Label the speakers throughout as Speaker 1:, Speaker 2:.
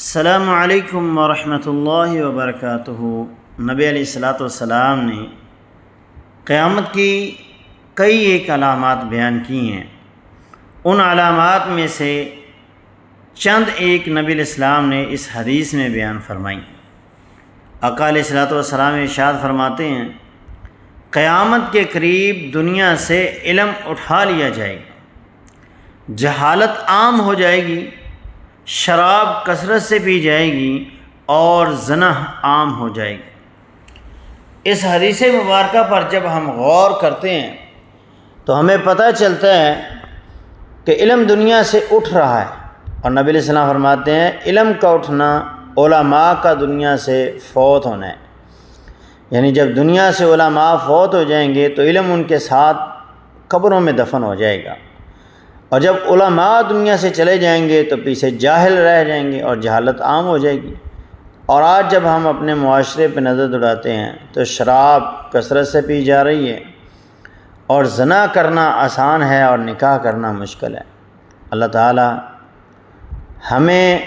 Speaker 1: السلام علیکم ورحمۃ اللہ وبرکاتہ۔ نبی علیہ الصلاۃ والسلام نے قیامت کی کئی ایک علامات بیان کی ہیں۔ ان علامات میں سے چند ایک نبی علیہ السلام نے اس حدیث میں بیان فرمائی۔ آقا علیہ الصلاۃ والسلام ارشاد فرماتے ہیں، قیامت کے قریب دنیا سے علم اٹھا لیا جائے گا، جہالت عام ہو جائے گی، شراب کثرت سے پی جائے گی اور زنا عام ہو جائے گی۔ اس حدیث مبارکہ پر جب ہم غور کرتے ہیں تو ہمیں پتہ چلتا ہے کہ علم دنیا سے اٹھ رہا ہے، اور نبی علیہ السلام فرماتے ہیں علم کا اٹھنا علماء کا دنیا سے فوت ہونا ہے۔ یعنی جب دنیا سے علماء فوت ہو جائیں گے تو علم ان کے ساتھ قبروں میں دفن ہو جائے گا، اور جب علماء دنیا سے چلے جائیں گے تو پیچھے جاہل رہ جائیں گے اور جہالت عام ہو جائے گی۔ اور آج جب ہم اپنے معاشرے پہ نظر دوڑاتے ہیں تو شراب کثرت سے پی جا رہی ہے، اور زنا کرنا آسان ہے اور نکاح کرنا مشکل ہے۔ اللہ تعالی ہمیں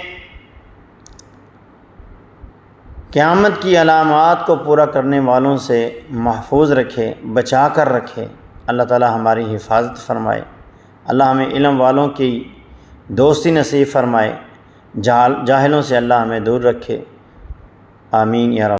Speaker 1: قیامت کی علامات کو پورا کرنے والوں سے محفوظ رکھے، بچا کر رکھے۔ اللہ تعالی ہماری حفاظت فرمائے۔ اللہ ہمیں علم والوں کی دوستی نصیب فرمائے، جاہلوں سے اللہ ہمیں دور رکھے۔ آمین یا رب۔